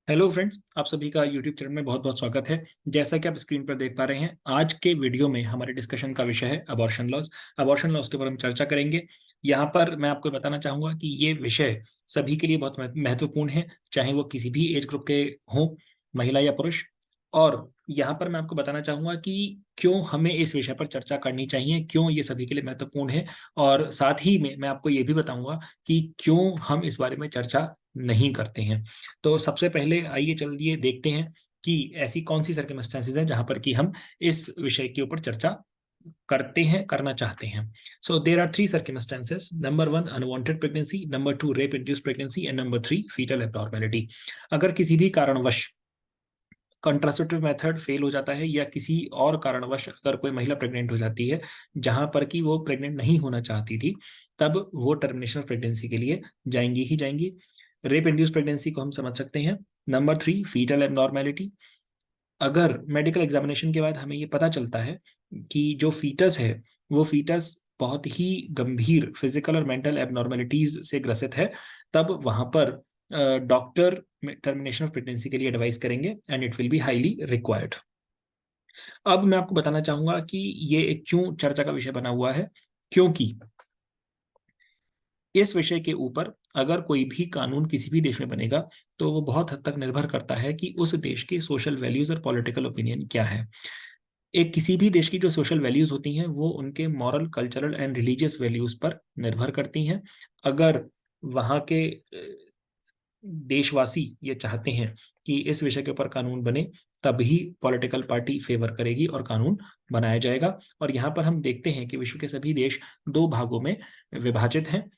Hello friends, आप सभी का यूट्यूब चैनल में बहुत बहुत स्वागत है। जैसा कि आप स्क्रीन पर देख पा रहे हैं, आज के वीडियो में हमारे डिस्कशन का विषय है अबॉर्शन लॉज। अबॉर्शन लॉज के ऊपर हम चर्चा करेंगे। यहाँ पर मैं आपको बताना चाहूंगा कि ये विषय सभी के लिए बहुत महत्वपूर्ण है, चाहे वो किसी भी एज ग्रुप के हों, महिला या पुरुष। और यहाँ पर मैं आपको बताना चाहूंगा कि क्यों हमें इस विषय पर चर्चा करनी चाहिए, क्यों ये सभी के लिए महत्वपूर्ण है। और साथ ही में मैं आपको ये भी बताऊंगा कि क्यों हम इस बारे में चर्चा नहीं करते हैं। तो सबसे पहले आइए चलिए देखते हैं कि ऐसी कौन सी सर्कमस्टेंसेज हैं जहां पर कि हम इस विषय के ऊपर चर्चा करते हैं, करना चाहते हैं। So there are three circumstances. Number one, unwanted pregnancy. Number two, rape induced pregnancy. And number three, fetal abnormality. अगर किसी भी कारणवश कंट्रासेप्टिव मेथड फेल हो जाता है या किसी और कारणवश अगर कोई महिला प्रेग्नेंट हो जाती है जहां पर कि वो प्रेग्नेंट नहीं होना चाहती थी, तब वो टर्मिनेशन ऑफ प्रेगनेंसी के लिए जाएंगी ही जाएंगी। रेप इंड्यूस प्रेगनेंसी को हम समझ सकते हैं। Number three, fetal abnormality. अगर मेडिकल एग्जामिनेशन के बाद हमें ये पता चलता है कि जो फीटस है वो फीटस बहुत ही गंभीर फिजिकल और मेंटल एबनॉर्मेलिटीज से ग्रसित है, तब वहां पर डॉक्टर टर्मिनेशन ऑफ प्रेगनेंसी के लिए एडवाइस करेंगे and it will be highly required. अब मैं आपको बताना चाहूंगा कि ये एक क्यों चर्चा का विषय बना हुआ है। क्योंकि इस विषय के ऊपर अगर कोई भी कानून किसी भी देश में बनेगा तो वो बहुत हद तक निर्भर करता है कि उस देश के सोशल वैल्यूज और पॉलिटिकल ओपिनियन क्या है। एक किसी भी देश की जो सोशल वैल्यूज होती हैं वो उनके moral, cultural and religious values पर निर्भर करती हैं। अगर वहाँ के देशवासी ये चाहते हैं कि इस विषय के ऊपर कानून बने, तभी पॉलिटिकल पार्टी फेवर करेगी और कानून बनाया जाएगा। और यहाँ पर हम देखते हैं कि विश्व के सभी देश दो भागों में विभाजित हैं।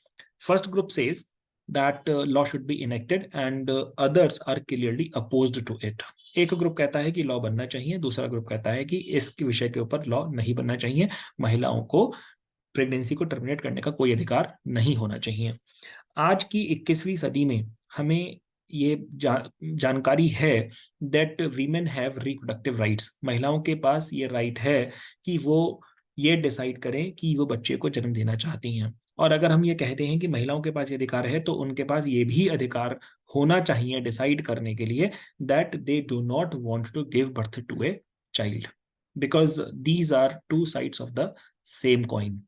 First group says that law should be enacted and others are clearly opposed to it. एक ग्रुप कहता है कि लॉ बनना चाहिए, दूसरा ग्रुप कहता है कि इस विषय के ऊपर लॉ नहीं बनना चाहिए, महिलाओं को प्रेगनेंसी को टर्मिनेट करने का कोई अधिकार नहीं होना चाहिए। आज की 21वीं सदी में हमें ये जानकारी है that women have reproductive rights. महिलाओं के पास ये राइट है कि वो ये डिसाइड करें कि वो बच्चे को जन्म देना चाहती हैं। और अगर हम ये कहते हैं कि महिलाओं के पास ये अधिकार है तो उनके पास ये भी अधिकार होना चाहिए डिसाइड करने के लिए that they do not want to give birth to a child, because these are two sides of the same coin.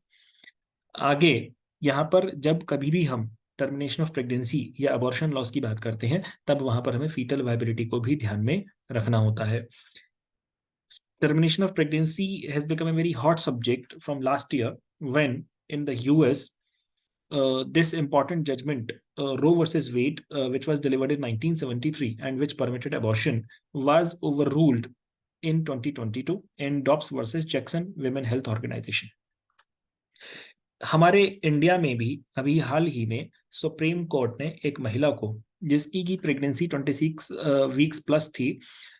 आगे यहाँ पर जब कभी भी हम टर्मिनेशन ऑफ प्रेगनेंसी या अबॉर्शन लॉस की बात करते हैं तब वहां पर हमें फीटल वायबिलिटी को भी ध्यान में रखना होता है। Termination of pregnancy has become a very hot subject from last year when in the US this important judgment, Roe versus Wade, which was delivered in 1973 and which permitted abortion, was overruled in 2022 in Dobbs versus Jackson Women Health Organization. हमारे India में भी अभी हाल ही में supreme court ने एक महिला को जिसकी की प्रेगनेंसी 26 वीक्स प्लस थी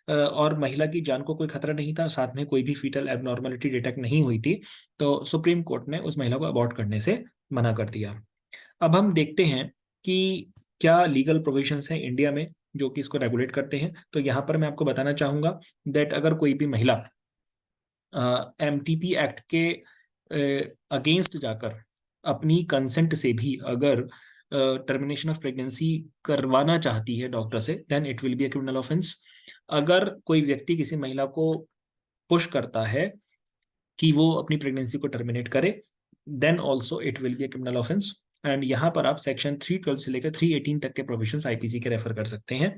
और महिला की जान को कोई खतरा नहीं था, साथ में कोई भी फीटल एबनॉर्मलिटी डिटेक्ट नहीं हुई थी, तो सुप्रीम कोर्ट ने उस महिला को अबॉर्ट करने से मना कर दिया। अब हम देखते हैं कि क्या लीगल प्रोविजंस हैं इंडिया में जो कि इसको रेगुलेट करते हैं। तो यहाँ पर मैं आपको बताना चाहूंगा दैट अगर कोई भी महिला एमटीपी एक्ट के अगेंस्ट जाकर अपनी कंसेंट से भी अगर टर्मिनेशन ऑफ प्रेगनेंसी करवाना चाहती है डॉक्टर से, then it will be a criminal offence. अगर कोई व्यक्ति किसी महिला को पुश करता है कि वो अपनी प्रेगनेंसी को टर्मिनेट करे, then also it will be a criminal offence. And यहाँ पर आप सेक्शन 312 से लेकर 318 तक के प्रोविजंस आईपीसी के रेफर कर सकते हैं।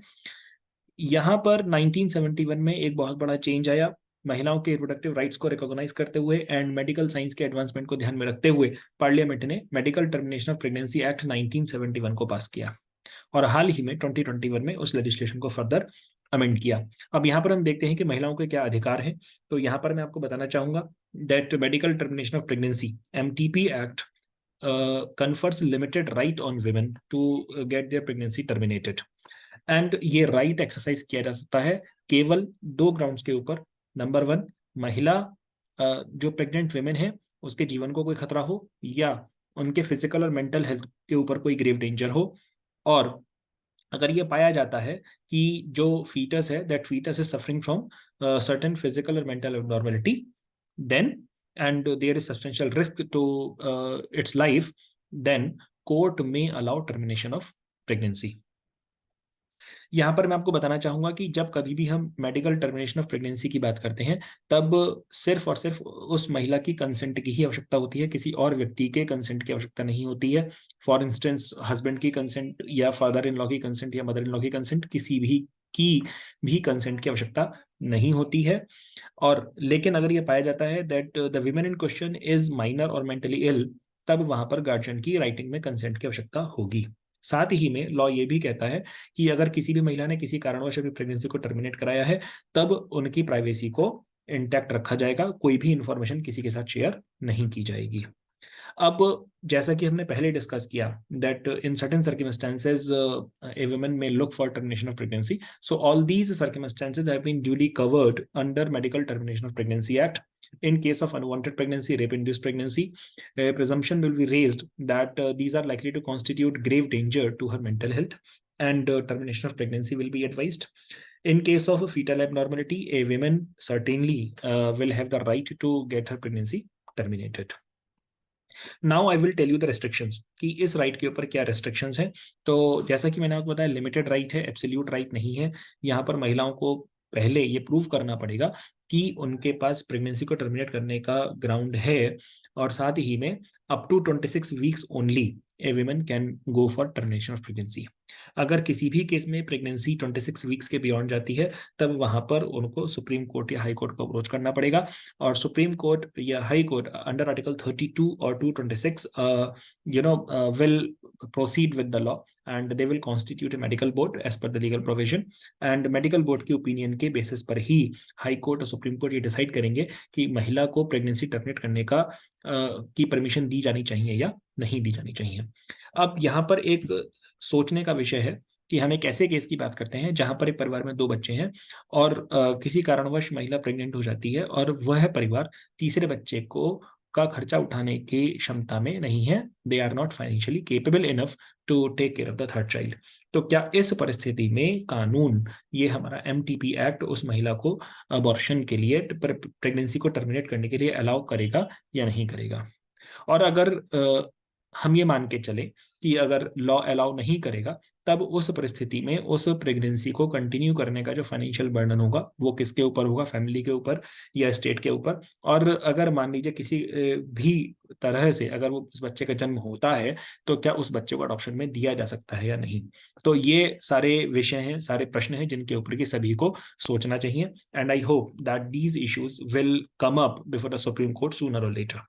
यहाँ पर 1971 में एक बहुत बड़ा चेंज आया, महिलाओं के रिप्रोडक्टिव राइट्स को रिकॉग्नाइज करते हुए एंड मेडिकल साइंस के एडवांसमेंट को ध्यान में रखते हुए पार्लियामेंट ने medical termination of pregnancy act 1971 को पास किया और हाल ही में 2021 में उस लेजिस्लेशन को फर्दर अमेंड किया। अब यहाँ पर हम देखते हैं कि महिलाओं के क्या अधिकार हैं। तो यहाँ पर मैं आपको बताना चाहूंगा that medical termination of pregnancy MTP act confers limited right on women to get their pregnancy terminated। And ये राइट एक्सरसाइज किया जा सकता है केवल दो ग्राउंड्स के ऊपर। नंबर वन, महिला जो प्रेग्नेंट वेमेन है उसके जीवन को कोई खतरा हो या उनके फिजिकल और मेंटल हेल्थ के ऊपर कोई ग्रेव डेंजर हो, और अगर ये पाया जाता है कि जो फीटस है that fetus is suffering from certain physical और mental abnormality, then and there is substantial risk to its life, then court में अलाउ टर्मिनेशन ऑफ प्रेगनेंसी। यहाँ पर मैं आपको बताना चाहूंगा कि जब कभी भी हम मेडिकल टर्मिनेशन ऑफ प्रेगनेंसी की बात करते हैं, तब सिर्फ और सिर्फ उस महिला की कंसेंट की ही आवश्यकता होती है, किसी और व्यक्ति के कंसेंट की आवश्यकता नहीं होती है। फॉर इंस्टेंस हस्बैंड की कंसेंट या फादर इन लॉ की कंसेंट या मदर इन लॉ की कंसेंट, किसी भी की भी कंसेंट की आवश्यकता नहीं होती है। और लेकिन अगर ये पाया जाता है that the women in question is minor और मेंटली इल, तब वहां पर गार्जियन की राइटिंग में कंसेंट की आवश्यकता होगी। साथ ही में लॉ ये भी कहता है कि अगर किसी भी महिला ने किसी कारणवश अपनी प्रेगनेंसी को टर्मिनेट कराया है, तब उनकी प्राइवेसी को इंटैक्ट रखा जाएगा, कोई भी इंफॉर्मेशन किसी के साथ शेयर नहीं की जाएगी। अब जैसा कि हमने पहले डिस्कस किया that in certain circumstances a woman may look for termination of pregnancy, so all these circumstances have been duly covered under medical termination of pregnancy act. In case of unwanted pregnancy, rape-induced pregnancy, a presumption will be raised that these are likely to constitute grave danger to her mental health, and termination of pregnancy will be advised. In case of a fetal abnormality, a woman certainly will have the right to get her pregnancy terminated. Now I will tell you the restrictions कि इस right के ऊपर क्या restrictions हैं। तो जैसा कि मैंने आपको बताया, लिमिटेड राइट है, एब्सोल्यूट राइट नहीं है। यहाँ पर महिलाओं को पहले ये प्रूव करना पड़ेगा कि उनके पास प्रेगनेंसी को टर्मिनेट करने का ग्राउंड है, और साथ ही में up to 26 weeks only a women can go for termination of pregnancy. अगर किसी भी केस में प्रेगनेंसी 26 वीक्स के बियॉन्ड जाती है, तब वहां पर उनको सुप्रीम कोर्ट या हाई कोर्ट को अप्रोच करना पड़ेगा, और सुप्रीम कोर्ट या हाई कोर्ट अंडर आर्टिकल 32 और 226 will proceed with the law and they will constitute a medical board as per the legal provision, and medical board के opinion के basis पर ही high court और supreme court ये decide करेंगे कि महिला को प्रेगनेंसी टर्मिनेट करने का की परमिशन दी जानी चाहिए या नहीं दी जानी चाहिए। अब यहाँ पर एक सोचने का विषय है कि हम एक ऐसे केस की बात करते हैं जहां पर एक परिवार में 2 बच्चे हैं, और किसी कारणवश महिला प्रेग्नेंट हो जाती है, और वह परिवार तीसरे बच्चे को का खर्चा उठाने की क्षमता में नहीं है, they are not financially capable enough to take care of the third child. तो क्या इस परिस्थिति में कानून, ये हमारा एमटीपी एक्ट, उस महिला को अबॉर्शन के लिए, प्रेगनेंसी को टर्मिनेट करने के लिए अलाउ करेगा या नहीं करेगा? और अगर हम ये मान के चले कि अगर लॉ अलाउ नहीं करेगा, तब उस परिस्थिति में उस प्रेगनेंसी को कंटिन्यू करने का जो फाइनेंशियल बर्डन होगा वो किसके ऊपर होगा? फैमिली के ऊपर या स्टेट के ऊपर? और अगर मान लीजिए किसी भी तरह से अगर वो उस बच्चे का जन्म होता है, तो क्या उस बच्चे को अडॉप्शन में दिया जा सकता है या नहीं? तो ये सारे विषय हैं, सारे प्रश्न हैं जिनके ऊपर की सभी को सोचना चाहिए, and I hope that these issues will come up before the supreme court sooner और letter.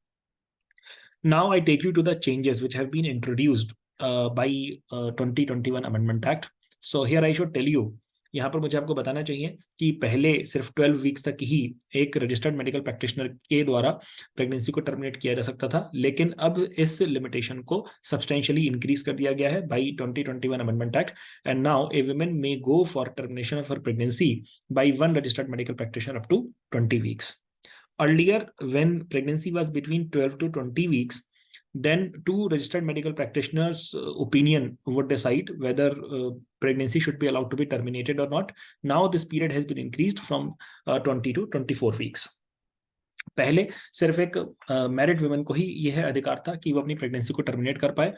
Now I take you to the changes which have been introduced by 2021 Amendment Act. So here I should tell you, यहाँ पर मुझे आपको बताना चाहिए कि पहले सिर्फ 12 वीक्स तक ही एक रजिस्टर्ड मेडिकल प्रैक्टिशनर के द्वारा प्रेगनेंसी को टर्मिनेट किया जा सकता था, लेकिन अब इस लिमिटेशन को सब्सटेंशियली इंक्रीज कर दिया गया है by 2021 amendment act, and now a woman may go for termination of her pregnancy by one registered medical practitioner up to 20 weeks. Earlier, when pregnancy was between 12 to 20 weeks, then 2 registered medical practitioners' opinion would decide whether pregnancy should be allowed to be terminated or not. Now this period has been increased from 20 to 24 weeks. पहले सिर्फ एक married women को ही यह अधिकार था कि वो अपनी प्रेगनेंसी को टर्मिनेट कर पाए,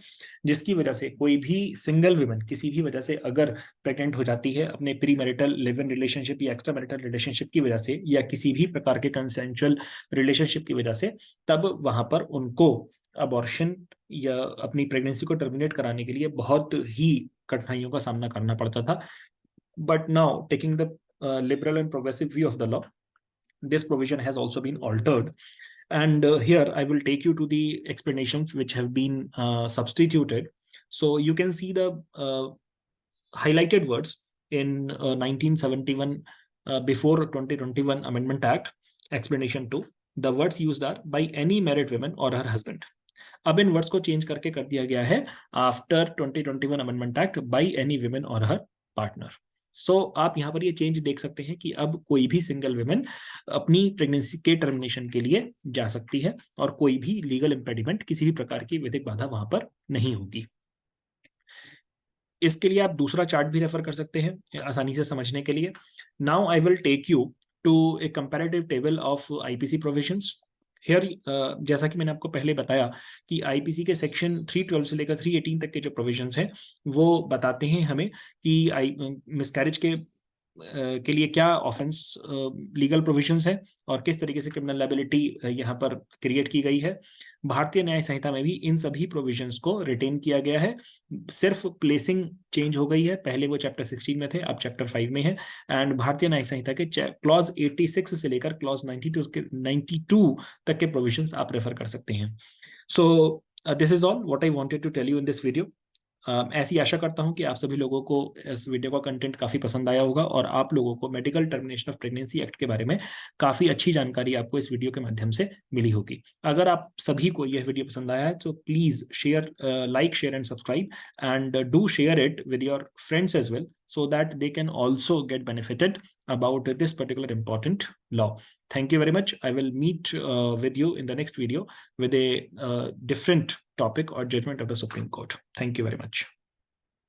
जिसकी वजह से कोई भी सिंगल वुमेन किसी भी वजह से अगर प्रेग्नेंट हो जाती है अपने pre marital live in relationship या एक्स्ट्रा मैरिटल रिलेशनशिप की वजह से, या किसी भी प्रकार के कंसेंचुअल रिलेशनशिप की वजह से, तब वहां पर उनको अबॉर्शन या अपनी प्रेगनेंसी को टर्मिनेट कराने के लिए बहुत ही कठिनाइयों का सामना करना पड़ता था. But now taking the liberal and progressive view of the law, this provision has also been altered, and here I will take you to the explanations which have been substituted. So you can see the highlighted words in 1971 before 2021 Amendment Act. Explanation 2, the words used are by any married woman or her husband. अब इन words को change करके कर दिया गया है after 2021 amendment act by any women और हर partner. सो आप यहाँ पर ये चेंज देख सकते हैं कि अब कोई भी सिंगल विमेन अपनी प्रेगनेंसी के टर्मिनेशन के लिए जा सकती है, और कोई भी लीगल इम्पेडिमेंट, किसी भी प्रकार की विधिक बाधा वहां पर नहीं होगी. इसके लिए आप दूसरा चार्ट भी रेफर कर सकते हैं आसानी से समझने के लिए. Now I will take you to a comparative table of IPC provisions. Here जैसा कि मैंने आपको पहले बताया कि आईपीसी के सेक्शन 312 से लेकर 318 तक के जो प्रोविजंस हैं वो बताते हैं हमें कि मिसकैरेज के लिए क्या ऑफेंस लीगल प्रोविजंस है और किस तरीके से क्रिमिनल लायबिलिटी यहाँ पर क्रिएट की गई है। भारतीय न्याय संहिता में भी इन सभी प्रोविजंस को रिटेन किया गया है, सिर्फ प्लेसिंग चेंज हो गई है। पहले वो चैप्टर 16 में थे, अब चैप्टर 5 में है। एंड भारतीय न्याय संहिता के क्लॉज 86 से लेकर क्लॉज 92 तक के प्रोविजंस आप रेफर कर सकते हैं। So this is all what I wanted to tell you in this video. ऐसी आशा करता हूं कि आप सभी लोगों को इस वीडियो का कंटेंट काफी पसंद आया होगा और आप लोगों को medical termination of pregnancy act के बारे में काफी अच्छी जानकारी आपको इस वीडियो के माध्यम से मिली होगी। अगर आप सभी को यह वीडियो पसंद आया है तो please share, like, share and subscribe, and do share it with your friends as well, so that they can also get benefited about this particular important law. Thank you very much. I will meet with you in the next video with a different topic or judgment of the Supreme Court. Thank you very much.